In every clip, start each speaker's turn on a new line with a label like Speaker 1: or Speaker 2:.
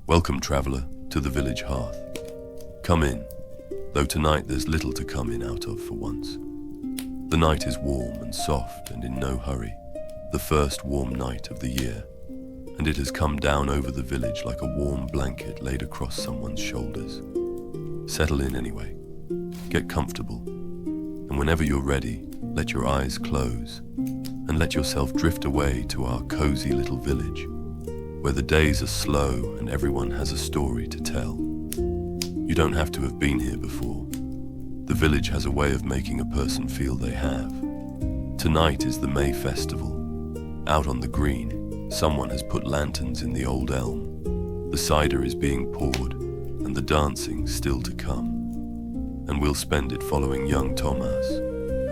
Speaker 1: Welcome, traveller, to the Village Hearth. Come in, though tonight there's little to come in out of for once. The night is warm and soft and in no hurry, the first warm night of the year, and it has come down over the village like a warm blanket laid across someone's shoulders. Settle in anyway, get comfortable, and whenever you're ready, let your eyes close and let yourself drift away to our cozy little village, where the days are slow and everyone has a story to tell. You don't have to have been here before. The village has a way of making a person feel they have. Tonight is the May festival. Out on the green, someone has put lanterns in the old elm. The cider is being poured, and the dancing still to come. And we'll spend it following young Tomas,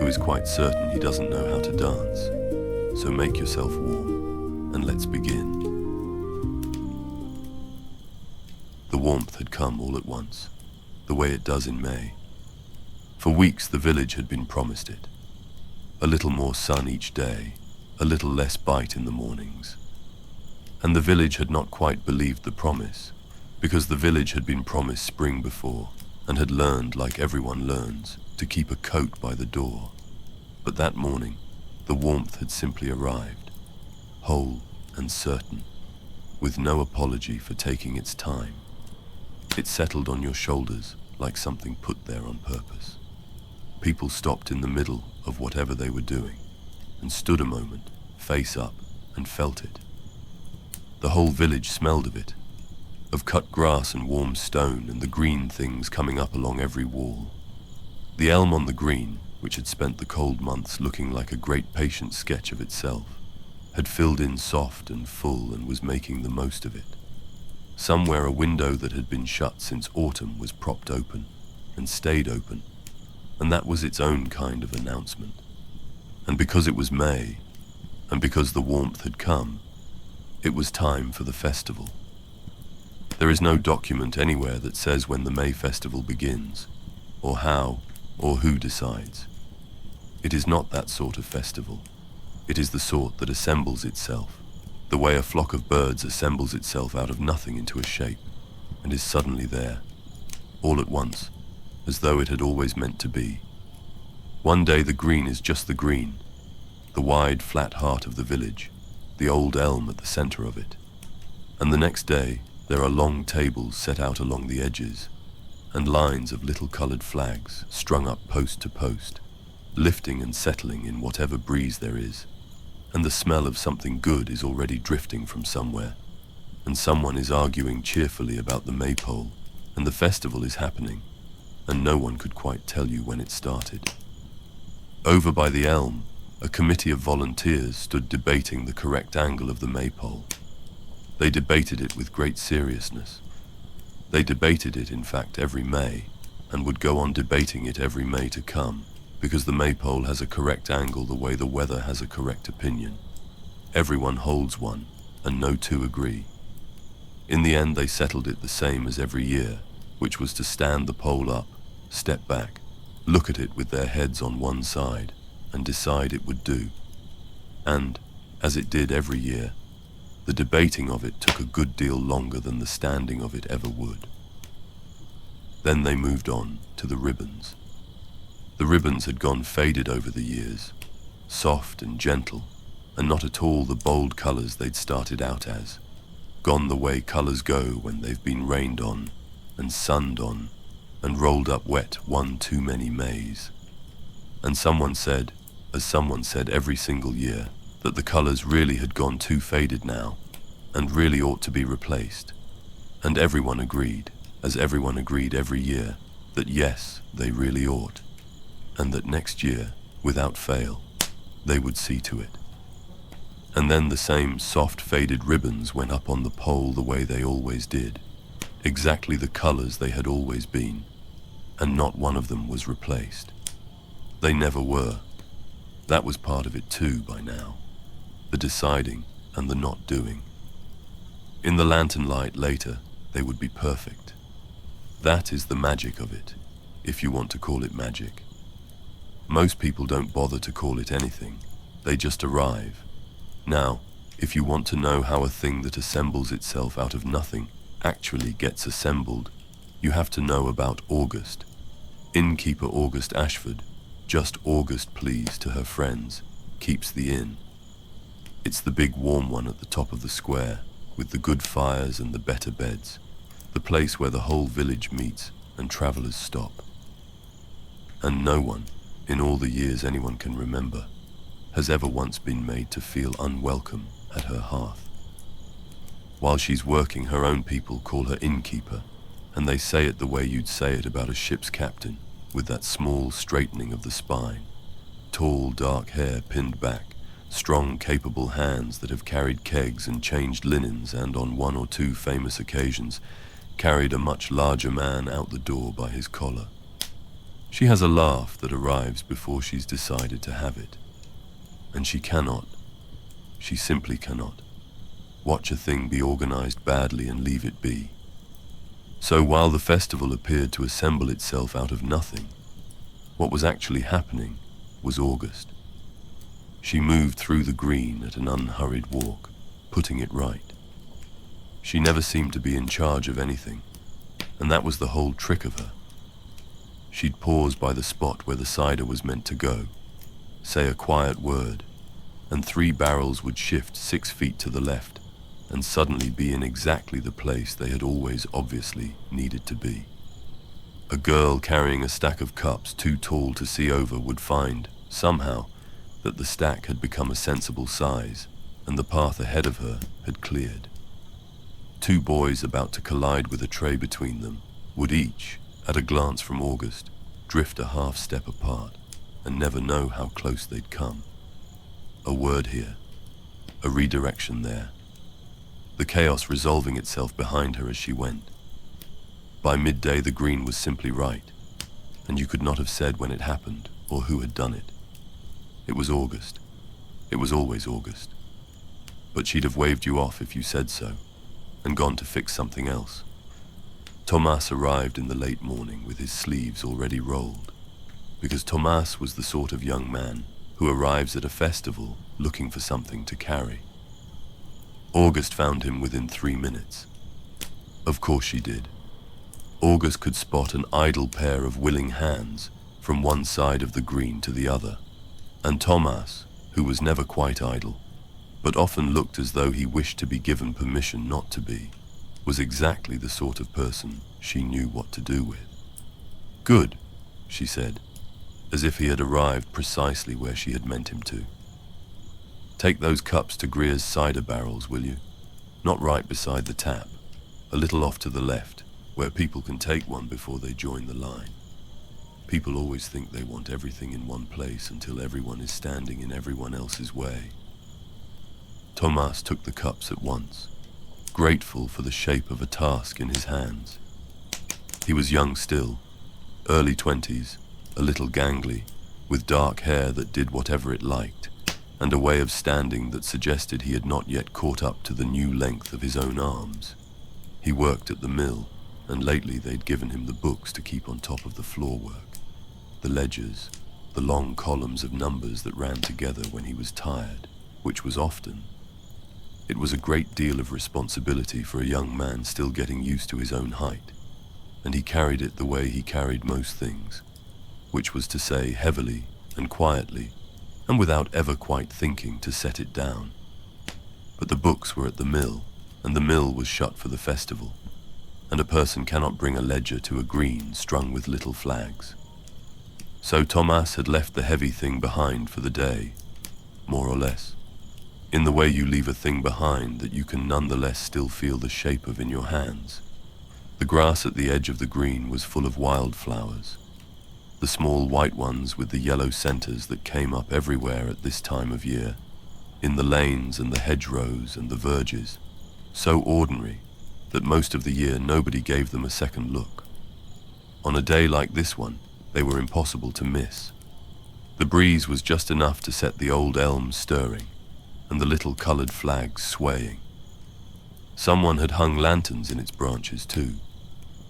Speaker 1: who is quite certain he doesn't know how to dance. So make yourself warm, and let's begin. The warmth had come all at once, the way it does in May. For weeks the village had been promised it. A little more sun each day, a little less bite in the mornings. And the village had not quite believed the promise, because the village had been promised spring before, and had learned, like everyone learns, to keep a coat by the door. But that morning, the warmth had simply arrived, whole and certain, with no apology for taking its time. It settled on your shoulders like something put there on purpose. People stopped in the middle of whatever they were doing and stood a moment, face up, and felt it. The whole village smelled of it, of cut grass and warm stone and the green things coming up along every wall. The elm on the green, which had spent the cold months looking like a great patient sketch of itself, had filled in soft and full and was making the most of it. Somewhere a window that had been shut since autumn was propped open and stayed open, and that was its own kind of announcement. And because it was May, and because the warmth had come, it was time for the festival. There is no document anywhere that says when the May festival begins, or how, or who decides. It is not that sort of festival. It is the sort that assembles itself, the way a flock of birds assembles itself out of nothing into a shape, and is suddenly there, all at once, as though it had always meant to be. One day the green is just the green, the wide, flat heart of the village, the old elm at the center of it. And the next day there are long tables set out along the edges, and lines of little colored flags strung up post to post, lifting and settling in whatever breeze there is. And the smell of something good is already drifting from somewhere, and someone is arguing cheerfully about the maypole, and the festival is happening, and no one could quite tell you when it started. Over by the elm, a committee of volunteers stood debating the correct angle of the maypole. They debated it with great seriousness. They debated it, in fact, every May, and would go on debating it every May to come, because the maypole has a correct angle the way the weather has a correct opinion. Everyone holds one, and no two agree. In the end they settled it the same as every year, which was to stand the pole up, step back, look at it with their heads on one side, and decide it would do. And, as it did every year, the debating of it took a good deal longer than the standing of it ever would. Then they moved on to the ribbons. The ribbons had gone faded over the years, soft and gentle, and not at all the bold colors they'd started out as, gone the way colors go when they've been rained on, and sunned on, and rolled up wet one too many Mays. And someone said, as someone said every single year, that the colors really had gone too faded now, and really ought to be replaced. And everyone agreed, as everyone agreed every year, that yes, they really ought. And that next year, without fail, they would see to it. And then the same soft faded ribbons went up on the pole the way they always did, exactly the colors they had always been, and not one of them was replaced. They never were. That was part of it too by now, the deciding and the not doing. In the lantern light later, they would be perfect. That is the magic of it, if you want to call it magic. Most people don't bother to call it anything, they just arrive. Now, if you want to know how a thing that assembles itself out of nothing actually gets assembled, you have to know about August. Innkeeper August Ashford, just August please to her friends, keeps the inn. It's the big warm one at the top of the square, with the good fires and the better beds, the place where the whole village meets and travellers stop. And no one, in all the years anyone can remember, has ever once been made to feel unwelcome at her hearth. While she's working, her own people call her innkeeper, and they say it the way you'd say it about a ship's captain, with that small straightening of the spine, tall dark hair pinned back, strong capable hands that have carried kegs and changed linens and on one or two famous occasions carried a much larger man out the door by his collar. She has a laugh that arrives before she's decided to have it, and she simply cannot, watch a thing be organized badly and leave it be. So while the festival appeared to assemble itself out of nothing, what was actually happening was August. She moved through the green at an unhurried walk, putting it right. She never seemed to be in charge of anything, and that was the whole trick of her. She'd pause by the spot where the cider was meant to go, say a quiet word, and 3 barrels would shift 6 feet to the left and suddenly be in exactly the place they had always obviously needed to be. A girl carrying a stack of cups too tall to see over would find, somehow, that the stack had become a sensible size and the path ahead of her had cleared. 2 boys about to collide with a tray between them would each, at a glance from August, drift a half step apart and never know how close they'd come. A word here, a redirection there, the chaos resolving itself behind her as she went. By midday the green was simply right, and you could not have said when it happened or who had done it. It was August. It was always August. But she'd have waved you off if you said so, and gone to fix something else. Tomas arrived in the late morning with his sleeves already rolled, because Tomas was the sort of young man who arrives at a festival looking for something to carry. August found him within 3 minutes. Of course she did. August could spot an idle pair of willing hands from one side of the green to the other, and Tomas, who was never quite idle, but often looked as though he wished to be given permission not to be, was exactly the sort of person she knew what to do with. "Good," she said, as if he had arrived precisely where she had meant him to. "Take those cups to Greer's cider barrels, will you? Not right beside the tap, a little off to the left, where people can take one before they join the line. People always think they want everything in one place until everyone is standing in everyone else's way." Tomas took the cups at once, grateful for the shape of a task in his hands. He was young still, early 20s, a little gangly, with dark hair that did whatever it liked, and a way of standing that suggested he had not yet caught up to the new length of his own arms. He worked at the mill, and lately they'd given him the books to keep on top of the floor work, the ledgers, the long columns of numbers that ran together when he was tired, which was often. It was a great deal of responsibility for a young man still getting used to his own height, and he carried it the way he carried most things, which was to say heavily and quietly, and without ever quite thinking to set it down. But the books were at the mill, and the mill was shut for the festival, and a person cannot bring a ledger to a green strung with little flags. So Tomas had left the heavy thing behind for the day, more or less, in the way you leave a thing behind that you can nonetheless still feel the shape of in your hands. The grass at the edge of the green was full of wildflowers, the small white ones with the yellow centres that came up everywhere at this time of year, in the lanes and the hedgerows and the verges, so ordinary that most of the year nobody gave them a second look. On a day like this one, they were impossible to miss. The breeze was just enough to set the old elms stirring, and the little coloured flags swaying. Someone had hung lanterns in its branches too,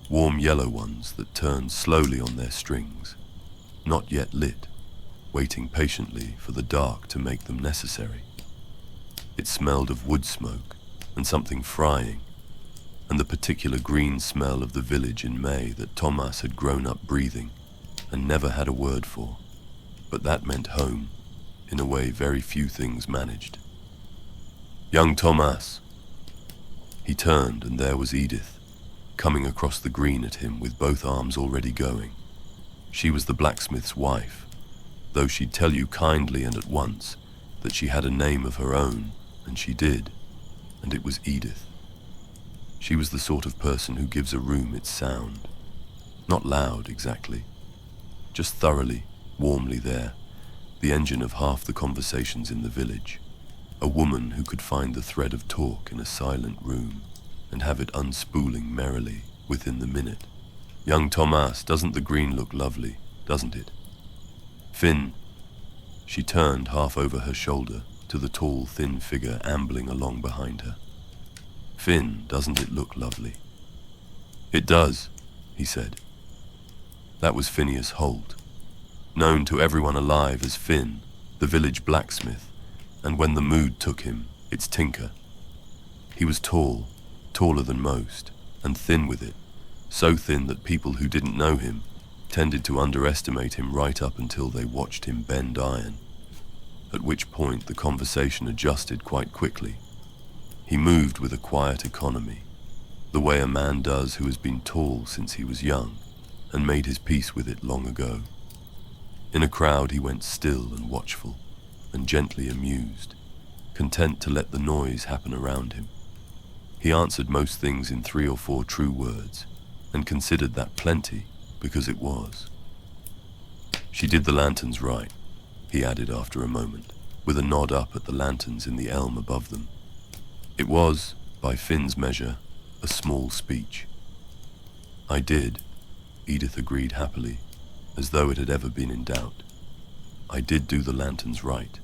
Speaker 1: warm yellow ones that turned slowly on their strings, not yet lit, waiting patiently for the dark to make them necessary. It smelled of wood smoke and something frying, and and the particular green smell of the village in May that Tomas had grown up breathing and never had a word for. But that meant home, in a way very few things managed. "Young Tomas!" He turned, and there was Edith, coming across the green at him with both arms already going. She was the blacksmith's wife, though she'd tell you kindly and at once that she had a name of her own, and she did, and it was Edith. She was the sort of person who gives a room its sound. Not loud, exactly. Just thoroughly, warmly there, the engine of half the conversations in the village. A woman who could find the thread of talk in a silent room and have it unspooling merrily within the minute. "Young Tomas, doesn't the green look lovely, doesn't it? Finn." She turned half over her shoulder to the tall, thin figure ambling along behind her. "Finn, doesn't it look lovely?" "It does," he said. That was Phineas Holt, known to everyone alive as Finn, the village blacksmith, and when the mood took him, its tinker. He was tall, taller than most, and thin with it, so thin that people who didn't know him tended to underestimate him right up until they watched him bend iron, at which point the conversation adjusted quite quickly. He moved with a quiet economy, the way a man does who has been tall since he was young and made his peace with it long ago. In a crowd he went still and watchful and gently amused, content to let the noise happen around him. He answered most things in 3 or 4 true words and considered that plenty because it was. "She did the lanterns right," he added after a moment, with a nod up at the lanterns in the elm above them. It was, by Finn's measure, a small speech. "I did," Edith agreed happily, as though it had ever been in doubt. "I did do the lanterns right."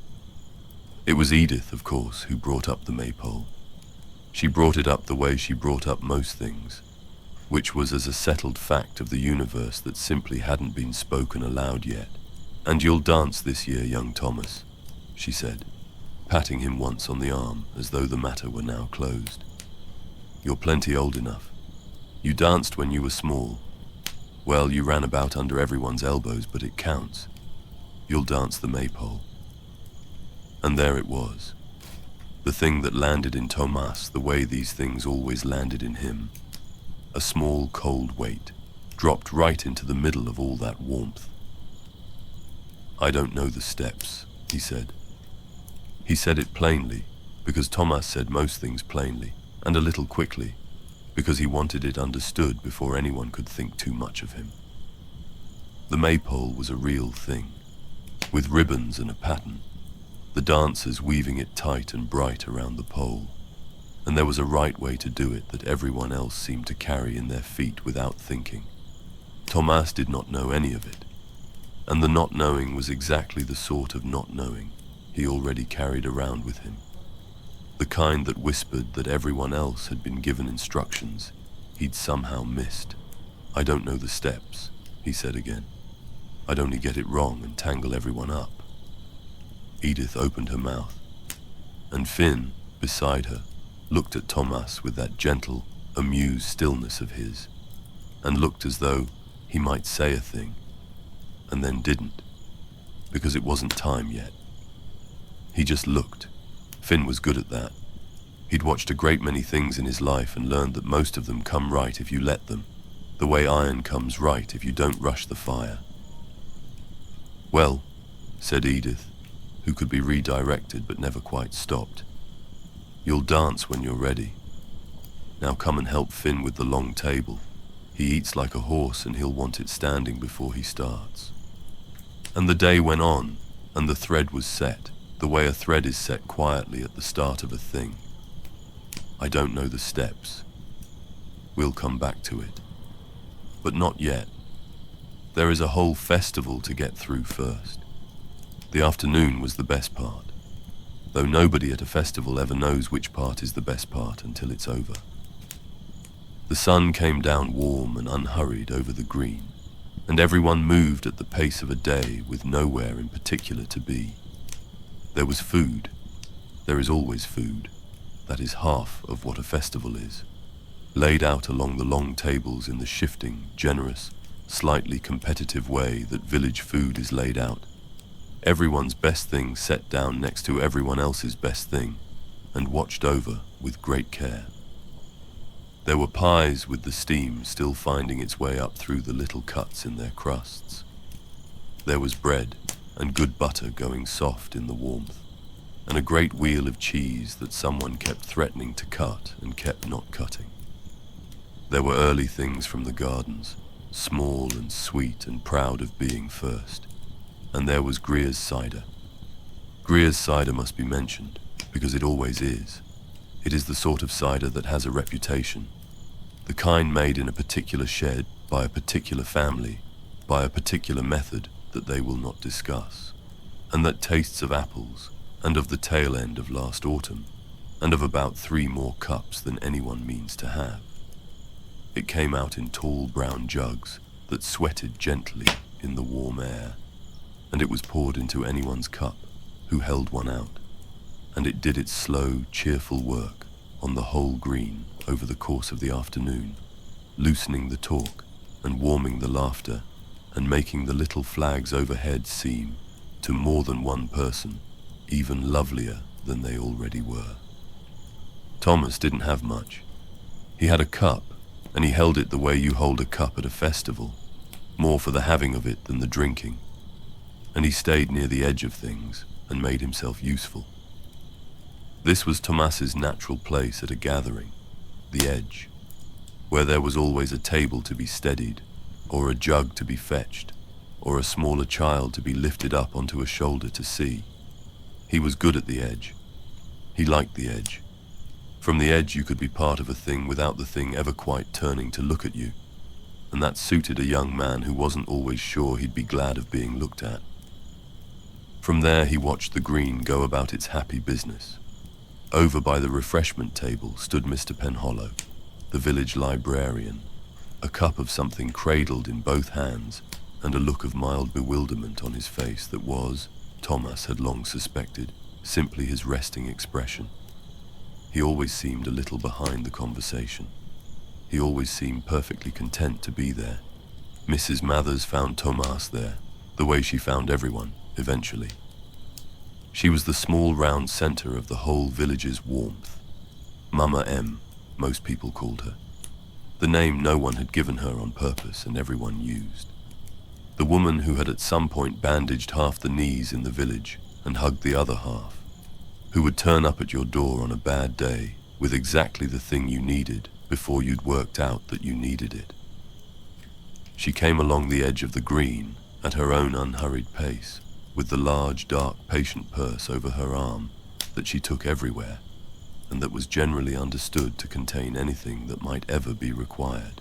Speaker 1: It was Edith, of course, who brought up the maypole. She brought it up the way she brought up most things, which was as a settled fact of the universe that simply hadn't been spoken aloud yet. "And you'll dance this year, young Tomas," she said, patting him once on the arm as though the matter were now closed. "You're plenty old enough. You danced when you were small. Well, you ran about under everyone's elbows, but it counts. You'll dance the maypole." And there it was. The thing that landed in Tomas the way these things always landed in him. A small, cold weight, dropped right into the middle of all that warmth. "I don't know the steps," he said. He said it plainly, because Tomas said most things plainly, and a little quickly, because he wanted it understood before anyone could think too much of him. The maypole was a real thing, with ribbons and a pattern, the dancers weaving it tight and bright around the pole, and there was a right way to do it that everyone else seemed to carry in their feet without thinking. Tomas did not know any of it, and the not knowing was exactly the sort of not knowing he already carried around with him. The kind that whispered that everyone else had been given instructions he'd somehow missed. "I don't know the steps," he said again. "I'd only get it wrong and tangle everyone up." Edith opened her mouth, and Finn, beside her, looked at Tomas with that gentle, amused stillness of his, and looked as though he might say a thing, and then didn't, because it wasn't time yet. He just looked. Finn was good at that. He'd watched a great many things in his life and learned that most of them come right if you let them, the way iron comes right if you don't rush the fire. "Well," said Edith, who could be redirected but never quite stopped, "you'll dance when you're ready. Now come and help Finn with the long table. He eats like a horse and he'll want it standing before he starts." And the day went on, and the thread was set, the way a thread is set quietly at the start of a thing. "I don't know the steps. We'll come back to it. But not yet. There is a whole festival to get through first." The afternoon was the best part, though nobody at a festival ever knows which part is the best part until it's over. The sun came down warm and unhurried over the green, and everyone moved at the pace of a day with nowhere in particular to be. There was food. There is always food. That is half of what a festival is. laid out along the long tables in the shifting, generous, slightly competitive way that village food is laid out. Everyone's best thing set down next to everyone else's best thing and watched over with great care. There were pies with the steam still finding its way up through the little cuts in their crusts. There was bread and good butter going soft in the warmth, and a great wheel of cheese that someone kept threatening to cut and kept not cutting. There were early things from the gardens, small and sweet and proud of being first, and there was Greer's cider. Greer's cider must be mentioned, because it always is. It is the sort of cider that has a reputation, the kind made in a particular shed, by a particular family, by a particular method that they will not discuss, and that tastes of apples, and of the tail end of last autumn, and of about 3 more cups than anyone means to have. It came out in tall brown jugs that sweated gently in the warm air, and it was poured into anyone's cup who held one out, and it did its slow, cheerful work on the whole green over the course of the afternoon, loosening the talk and warming the laughter and making the little flags overhead seem, to more than one person, even lovelier than they already were. Tomas didn't have much. He had a cup, and he held it the way you hold a cup at a festival, more for the having of it than the drinking, and he stayed near the edge of things and made himself useful. This was Tomas's natural place at a gathering, the edge, where there was always a table to be steadied, or a jug to be fetched, or a smaller child to be lifted up onto a shoulder to see. He was good at the edge. He liked the edge. From the edge you could be part of a thing without the thing ever quite turning to look at you, and that suited a young man who wasn't always sure he'd be glad of being looked at. From there he watched the green go about its happy business. Over by the refreshment table stood Mr. Penhollow, the village librarian, a cup of something cradled in both hands and a look of mild bewilderment on his face that was, Tomas had long suspected, simply his resting expression. He always seemed a little behind the conversation. He always seemed perfectly content to be there. Mrs. Mathers found Tomas there, the way she found everyone, eventually. She was the small round centre of the whole village's warmth. Mama M, most people called her. The name no one had given her on purpose and everyone used. The woman who had at some point bandaged half the knees in the village and hugged the other half, who would turn up at your door on a bad day with exactly the thing you needed before you'd worked out that you needed it. She came along the edge of the green at her own unhurried pace, with the large, dark, patient purse over her arm that she took everywhere, and that was generally understood to contain anything that might ever be required.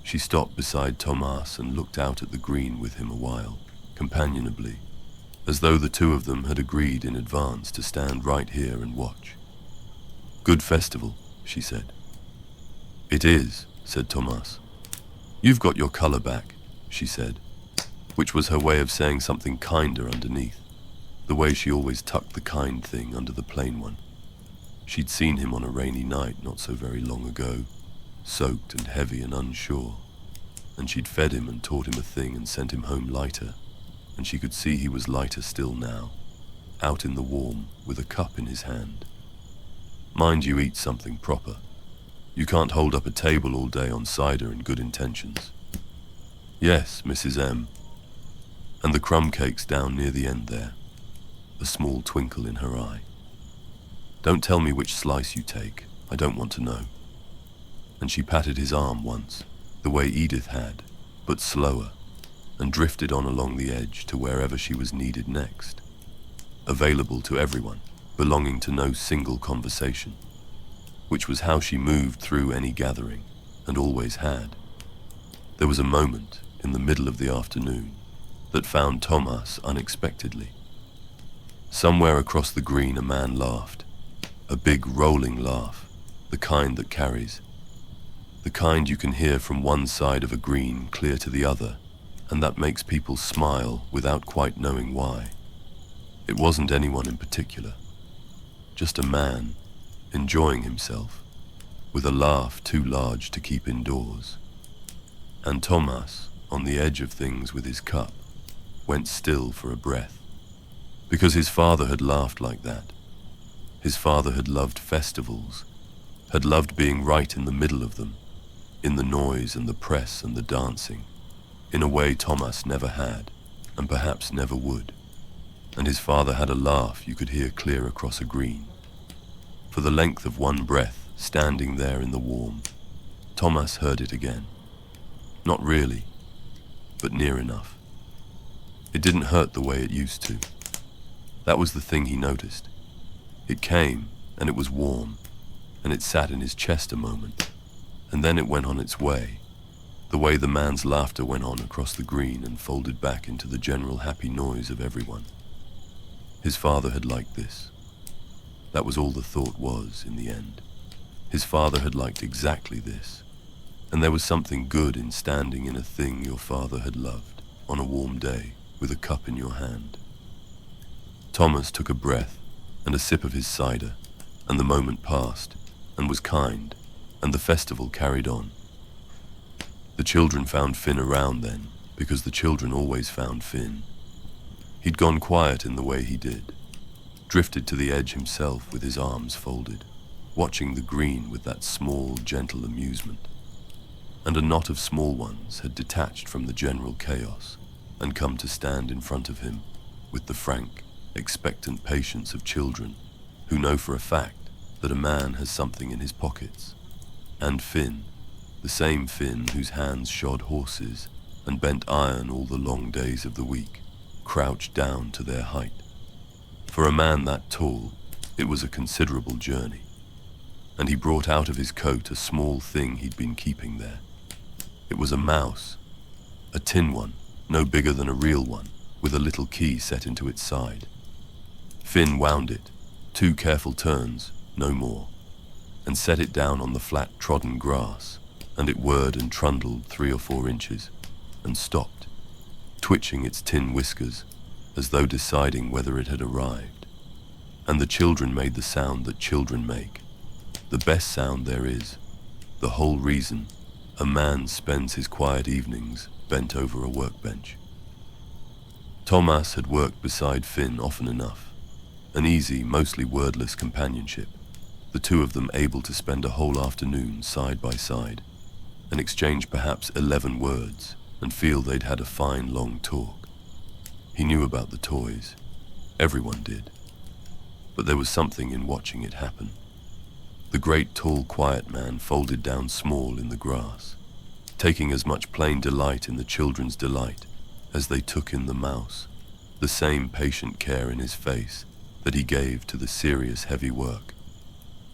Speaker 1: She stopped beside Tomas and looked out at the green with him a while, companionably, as though the two of them had agreed in advance to stand right here and watch. "Good festival," she said. "It is," said Tomas. "You've got your colour back," she said, which was her way of saying something kinder underneath, the way she always tucked the kind thing under the plain one. She'd seen him on a rainy night not so very long ago, soaked and heavy and unsure, and she'd fed him and taught him a thing and sent him home lighter, and she could see he was lighter still now, out in the warm with a cup in his hand. Mind you eat something proper. You can't hold up a table all day on cider and good intentions. Yes, Mrs. M. And the crumb cakes down near the end there, a small twinkle in her eye. Don't tell me which slice you take, I don't want to know. And she patted his arm once, the way Edith had, but slower, and drifted on along the edge to wherever she was needed next, available to everyone, belonging to no single conversation, which was how she moved through any gathering, and always had. There was a moment in the middle of the afternoon that found Tomas unexpectedly. Somewhere across the green a man laughed, a big rolling laugh, the kind that carries, the kind you can hear from one side of a green clear to the other, and that makes people smile without quite knowing why. It wasn't anyone in particular, just a man enjoying himself, with a laugh too large to keep indoors. And Tomas, on the edge of things with his cup, went still for a breath, because his father had laughed like that. His father had loved festivals, had loved being right in the middle of them, in the noise and the press and the dancing, in a way Tomas never had, and perhaps never would. And his father had a laugh you could hear clear across a green. For the length of one breath, standing there in the warm, Tomas heard it again. Not really, but near enough. It didn't hurt the way it used to. That was the thing he noticed. It came, and it was warm, and it sat in his chest a moment, and then it went on its way, the way the man's laughter went on across the green and folded back into the general happy noise of everyone. His father had liked this. That was all the thought was, in the end. His father had liked exactly this, and there was something good in standing in a thing your father had loved, on a warm day, with a cup in your hand. Tomas took a breath and a sip of his cider, and the moment passed, and was kind, and the festival carried on. The children found Finn around then, because the children always found Finn. He'd gone quiet in the way he did, drifted to the edge himself with his arms folded, watching the green with that small, gentle amusement. And a knot of small ones had detached from the general chaos and come to stand in front of him with the frank, expectant patience of children who know for a fact that a man has something in his pockets. And Finn, the same Finn whose hands shod horses and bent iron all the long days of the week, crouched down to their height. For a man that tall, it was a considerable journey, and he brought out of his coat a small thing he'd been keeping there. It was a mouse, a tin one, no bigger than a real one, with a little key set into its side. Finn wound it, 2 careful turns, no more, and set it down on the flat trodden grass, and it whirred and trundled 3 or 4 inches, and stopped, twitching its tin whiskers, as though deciding whether it had arrived. And the children made the sound that children make, the best sound there is, the whole reason a man spends his quiet evenings bent over a workbench. Tomas had worked beside Finn often enough, an easy, mostly wordless companionship, the two of them able to spend a whole afternoon side by side, and exchange perhaps 11 words, and feel they'd had a fine long talk. He knew about the toys. Everyone did. But there was something in watching it happen. The great, tall, quiet man folded down small in the grass, taking as much plain delight in the children's delight as they took in the mouse, the same patient care in his face that he gave to the serious, heavy work,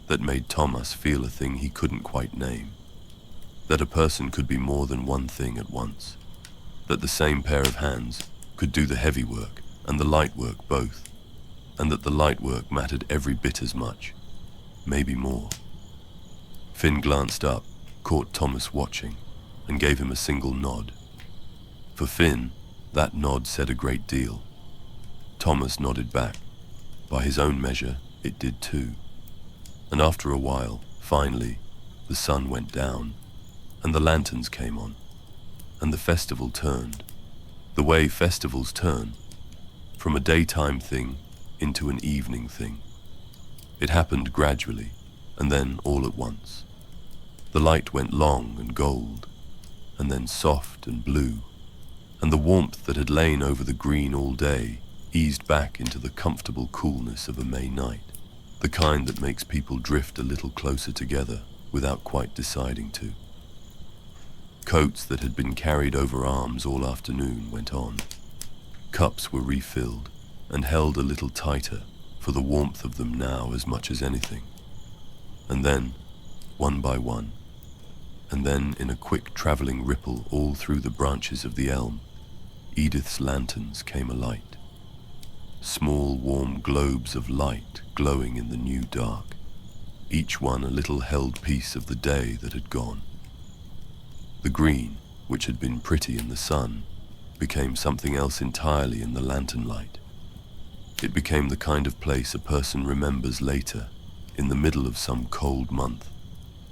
Speaker 1: that made Tomas feel a thing he couldn't quite name, that a person could be more than one thing at once, that the same pair of hands could do the heavy work and the light work both, and that the light work mattered every bit as much, maybe more. Finn glanced up, caught Tomas watching, and gave him a single nod. For Finn, that nod said a great deal. Tomas nodded back. By his own measure, it did too. And after a while, finally, the sun went down, and the lanterns came on, and the festival turned, the way festivals turn, from a daytime thing into an evening thing. It happened gradually, and then all at once. The light went long and gold, and then soft and blue, and the warmth that had lain over the green all day eased back into the comfortable coolness of a May night, the kind that makes people drift a little closer together without quite deciding to. Coats that had been carried over arms all afternoon went on. Cups were refilled and held a little tighter for the warmth of them now as much as anything. And then, one by one, and then in a quick travelling ripple all through the branches of the elm, Edith's lanterns came alight. Small warm globes of light glowing in the new dark, each one a little held piece of the day that had gone. The green, which had been pretty in the sun, became something else entirely in the lantern light. It became the kind of place a person remembers later, in the middle of some cold month,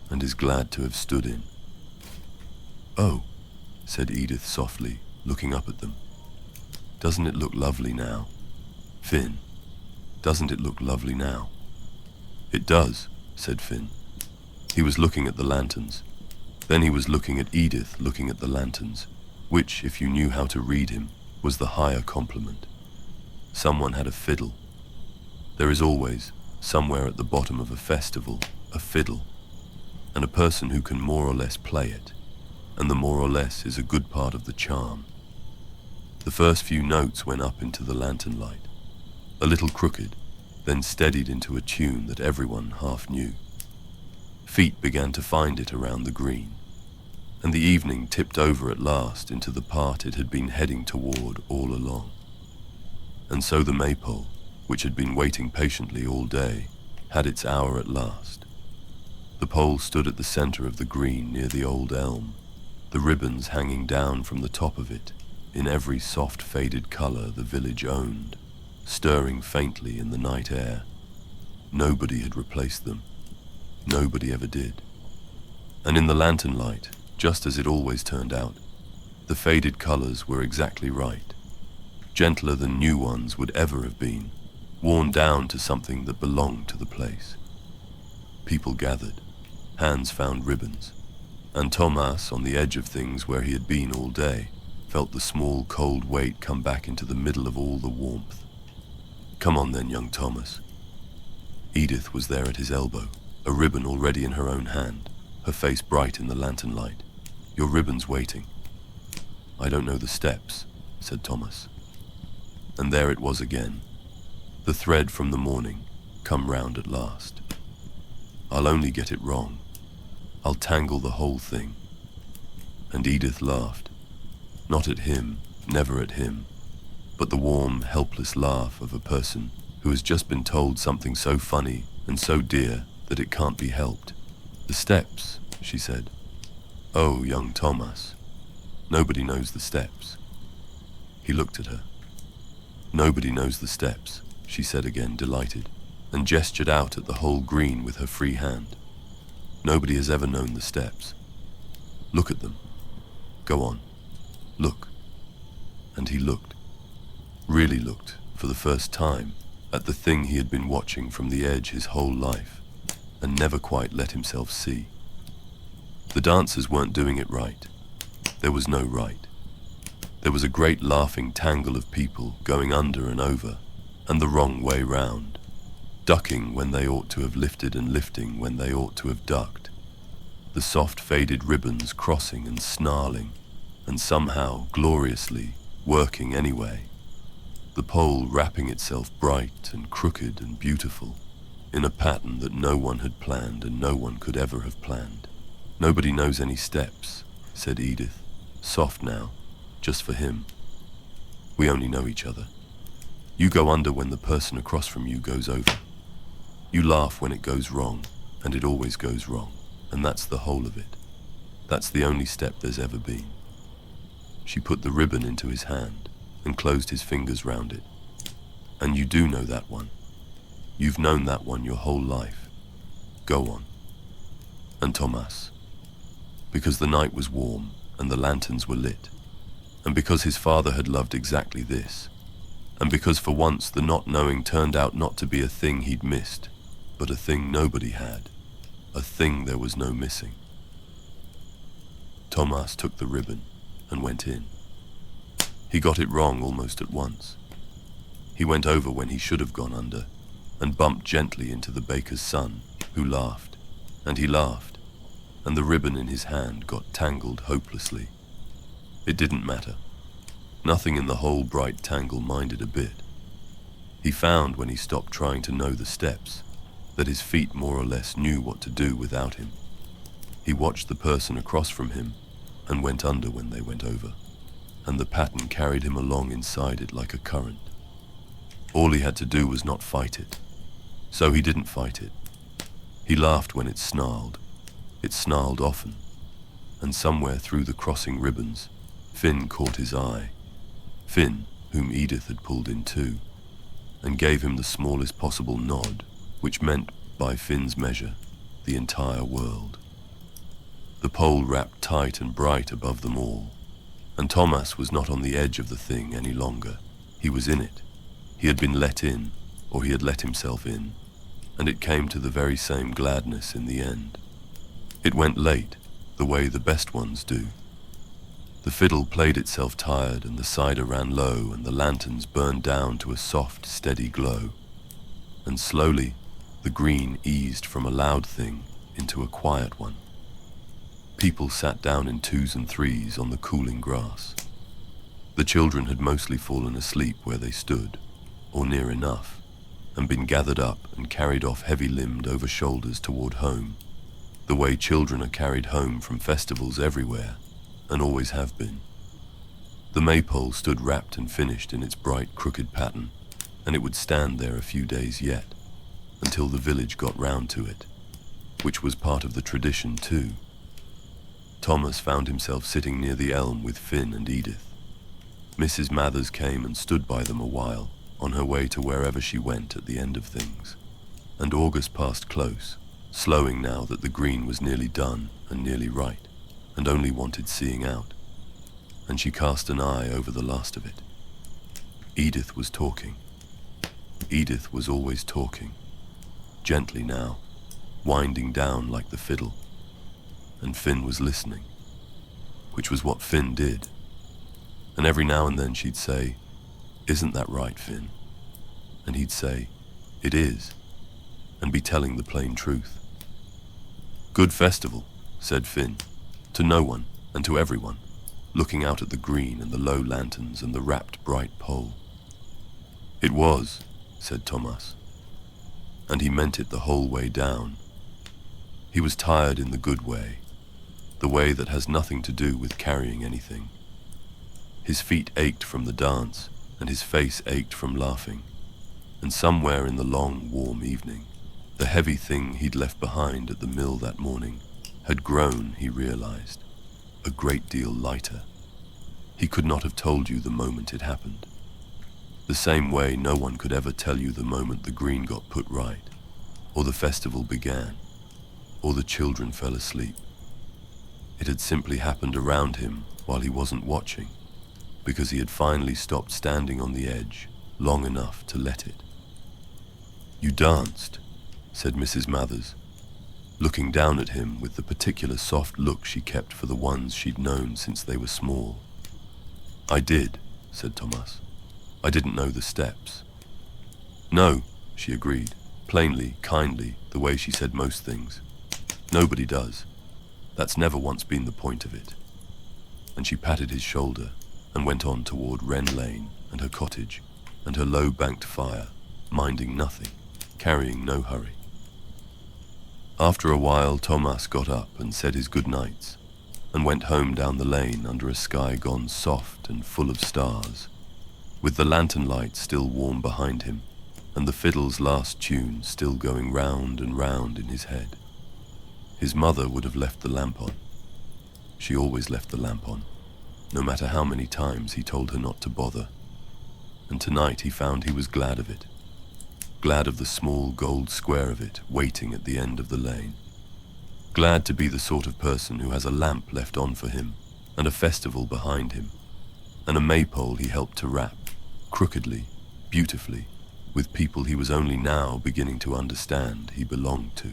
Speaker 1: and is glad to have stood in. "Oh," said Edith softly, looking up at them. "Doesn't it look lovely now? Finn, doesn't it look lovely now?" "It does," said Finn. He was looking at the lanterns. Then he was looking at Edith, looking at the lanterns, which, if you knew how to read him, was the higher compliment. Someone had a fiddle. There is always, somewhere at the bottom of a festival, a fiddle, and a person who can more or less play it, and the more or less is a good part of the charm. The first few notes went up into the lantern light, a little crooked, then steadied into a tune that everyone half knew. Feet began to find it around the green, and the evening tipped over at last into the part it had been heading toward all along. And so the maypole, which had been waiting patiently all day, had its hour at last. The pole stood at the center of the green near the old elm, the ribbons hanging down from the top of it in every soft faded color the village owned, stirring faintly in the night air. Nobody had replaced them. Nobody ever did. And in the lantern light, just as it always turned out, the faded colors were exactly right, gentler than new ones would ever have been, worn down to something that belonged to the place. People gathered, hands found ribbons, and Tomas, on the edge of things where he had been all day, felt the small cold weight come back into the middle of all the warmth. "Come on then, young Tomas." Edith was there at his elbow, a ribbon already in her own hand, her face bright in the lantern light. "Your ribbon's waiting." "I don't know the steps," said Tomas. And there it was again, the thread from the morning, come round at last. "I'll only get it wrong. I'll tangle the whole thing." And Edith laughed, not at him, never at him, but the warm, helpless laugh of a person who has just been told something so funny and so dear that it can't be helped. "The steps," she said. "Oh, young Tomas, nobody knows the steps." He looked at her. "Nobody knows the steps," she said again, delighted, and gestured out at the whole green with her free hand. "Nobody has ever known the steps. Look at them. Go on. Look." And he looked, really looked, for the first time, at the thing he had been watching from the edge his whole life, and never quite let himself see. The dancers weren't doing it right. There was no right. There was a great laughing tangle of people going under and over, and the wrong way round, ducking when they ought to have lifted and lifting when they ought to have ducked, the soft faded ribbons crossing and snarling, and somehow, gloriously, working anyway, the pole wrapping itself bright and crooked and beautiful, in a pattern that no one had planned and no one could ever have planned. "Nobody knows any steps," said Edith, soft now, just for him. "We only know each other. You go under when the person across from you goes over. You laugh when it goes wrong, and it always goes wrong, and that's the whole of it. That's the only step there's ever been." She put the ribbon into his hand and closed his fingers round it. "And you do know that one. You've known that one your whole life. Go on." And Tomas, because the night was warm and the lanterns were lit, and because his father had loved exactly this, and because for once the not knowing turned out not to be a thing he'd missed, but a thing nobody had, a thing there was no missing. Tomas took the ribbon and went in. He got it wrong almost at once. He went over when he should have gone under, and bumped gently into the baker's son, who laughed, and he laughed, and the ribbon in his hand got tangled hopelessly. It didn't matter. Nothing in the whole bright tangle minded a bit. He found, when he stopped trying to know the steps, that his feet more or less knew what to do without him. He watched the person across from him and went under when they went over, and the pattern carried him along inside it like a current. All he had to do was not fight it, so he didn't fight it. He laughed when it snarled. It snarled often, and somewhere through the crossing ribbons, Finn caught his eye. Finn, whom Edith had pulled in too, and gave him the smallest possible nod, which meant, by Finn's measure, the entire world. the pole wrapped tight and bright above them all, and Tomas was not on the edge of the thing any longer. He was in it. He had been let in, or he had let himself in, and it came to the very same gladness in the end. It went late, the way the best ones do. The fiddle played itself tired, and the cider ran low, and the lanterns burned down to a soft, steady glow. And slowly, the green eased from a loud thing into a quiet one. People sat down in twos and threes on the cooling grass. The children had mostly fallen asleep where they stood, or near enough, and been gathered up and carried off heavy-limbed over shoulders toward home, the way children are carried home from festivals everywhere, and always have been. The maypole stood wrapped and finished in its bright, crooked pattern, and it would stand there a few days yet, until the village got round to it, which was part of the tradition too. Tomas found himself sitting near the elm with Finn and Edith. Mrs. Mathers came and stood by them a while, on her way to wherever she went at the end of things, and August passed close, slowing now that the green was nearly done and nearly right, and only wanted seeing out, and she cast an eye over the last of it. Edith was talking. Edith was always talking, gently now, winding down like the fiddle, and Finn was listening, which was what Finn did, and every now and then she'd say, "Isn't that right, Finn?" And he'd say, "It is," and be telling the plain truth. "Good festival," said Finn, to no one and to everyone, looking out at the green and the low lanterns and the wrapped bright pole. "It was," said Tomas, and he meant it the whole way down. He was tired in the good way, the way that has nothing to do with carrying anything. His feet ached from the dance, and his face ached from laughing, and somewhere in the long, warm evening, the heavy thing he'd left behind at the mill that morning had grown, he realized, a great deal lighter. He could not have told you the moment it happened. The same way no one could ever tell you the moment the green got put right, or the festival began, or the children fell asleep. It had simply happened around him while he wasn't watching, because he had finally stopped standing on the edge long enough to let it. "You danced," said Mrs. Mathers, looking down at him with the particular soft look she kept for the ones she'd known since they were small. "I did," said Tomas. "I didn't know the steps." "No," she agreed, plainly, kindly, the way she said most things. "Nobody does. That's never once been the point of it." And she patted his shoulder and went on toward Wren Lane and her cottage and her low-banked fire, minding nothing, carrying no hurry. After a while, Tomas got up and said his good nights and went home down the lane under a sky gone soft and full of stars, with the lantern light still warm behind him and the fiddle's last tune still going round and round in his head. His mother would have left the lamp on. She always left the lamp on, no matter how many times he told her not to bother. And tonight he found he was glad of it, glad of the small gold square of it waiting at the end of the lane, glad to be the sort of person who has a lamp left on for him and a festival behind him, and a maypole he helped to wrap, crookedly, beautifully, with people he was only now beginning to understand he belonged to.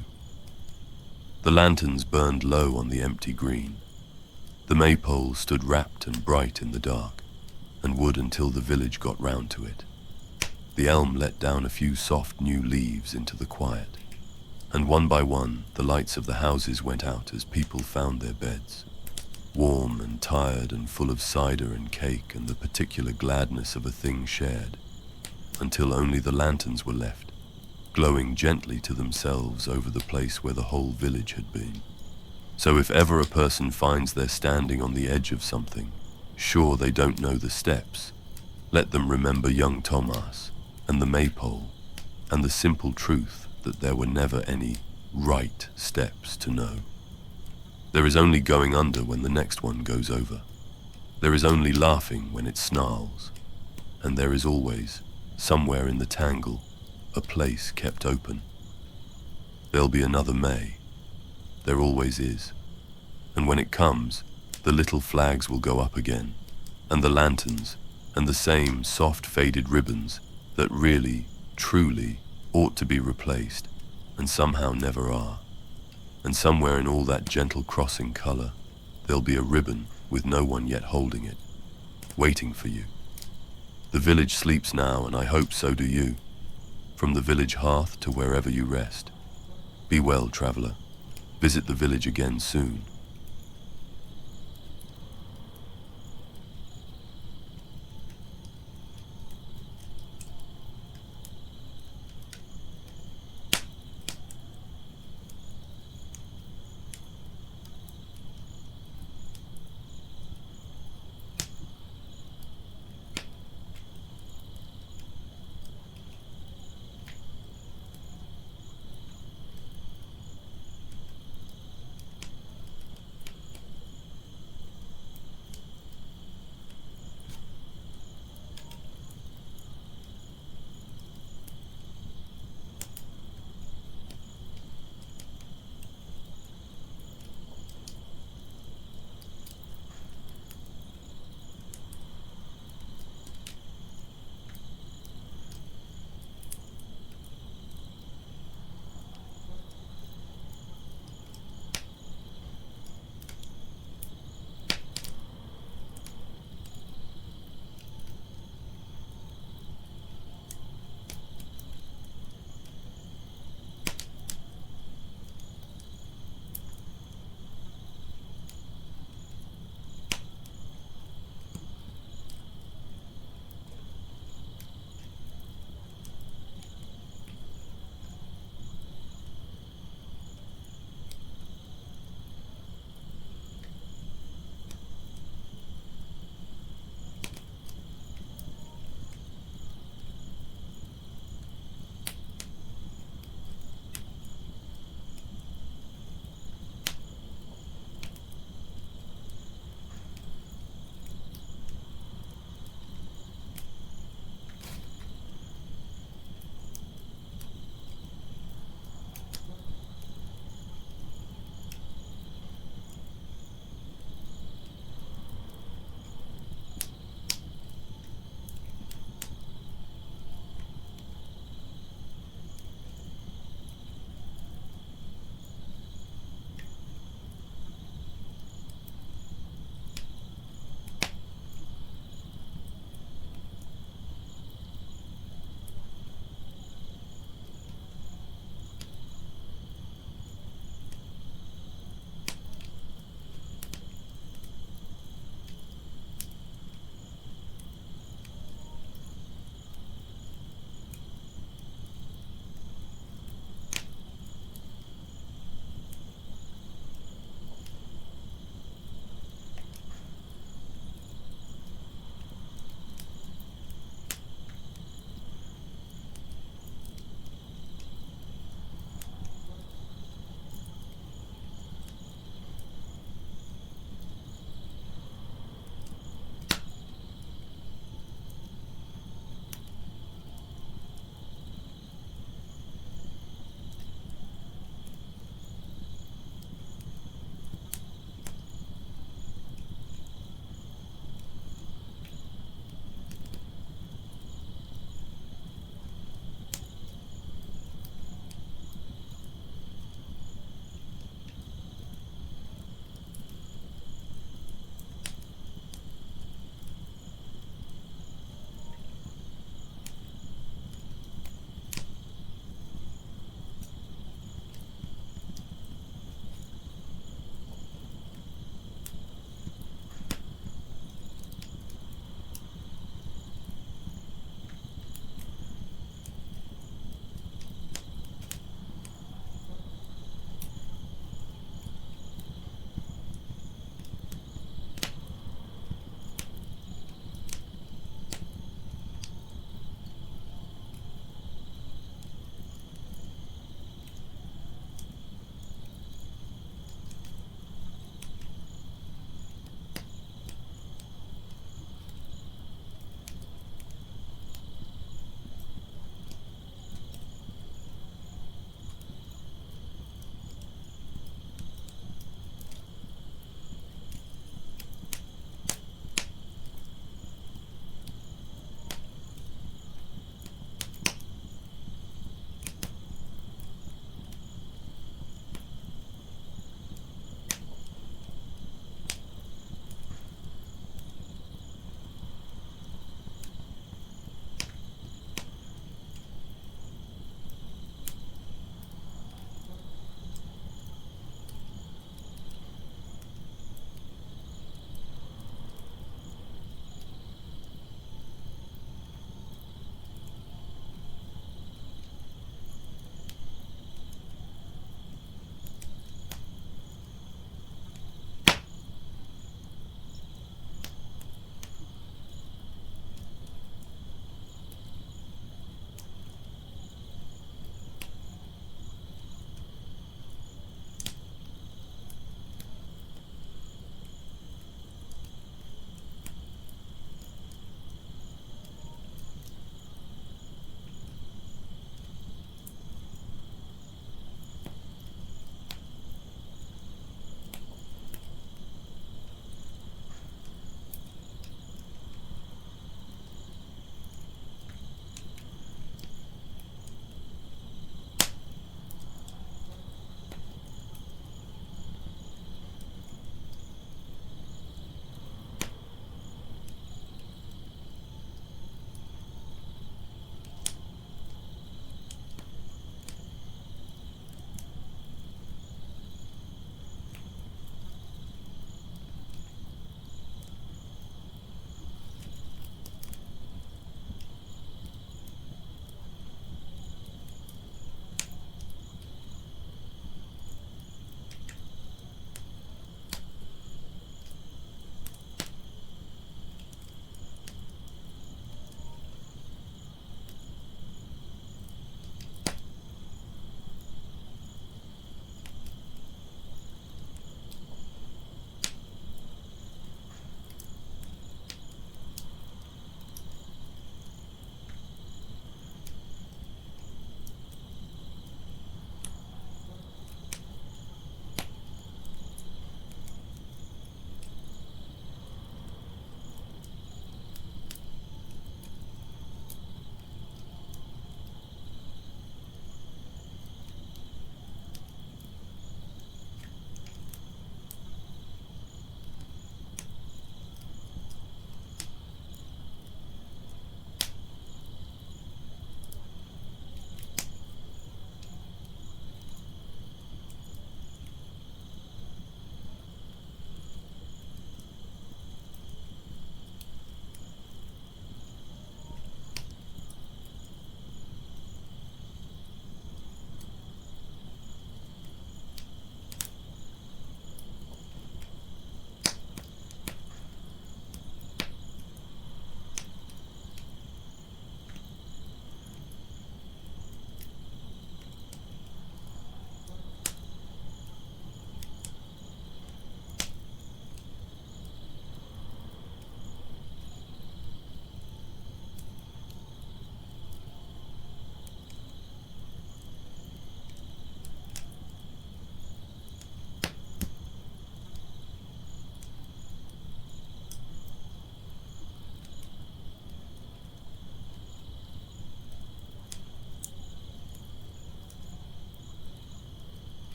Speaker 1: The lanterns burned low on the empty green. The maypole stood wrapped and bright in the dark, and would until the village got round to it. The elm let down a few soft new leaves into the quiet, and one by one the lights of the houses went out as people found their beds, warm and tired and full of cider and cake and the particular gladness of a thing shared, until only the lanterns were left, glowing gently to themselves over the place where the whole village had been. So if ever a person finds they're standing on the edge of something, sure they don't know the steps, let them remember young Tomas and the maypole and the simple truth that there were never any right steps to know. There is only going under when the next one goes over. There is only laughing when it snarls. And there is always, somewhere in the tangle, a place kept open. There'll be another May. There always is. And when it comes, the little flags will go up again, and the lanterns, and the same soft faded ribbons that really, truly ought to be replaced, and somehow never are. And somewhere in all that gentle crossing color, there'll be a ribbon with no one yet holding it, waiting for you. The village sleeps now, and I hope so do you, from the village hearth to wherever you rest. Be well, traveler. Visit the village again soon.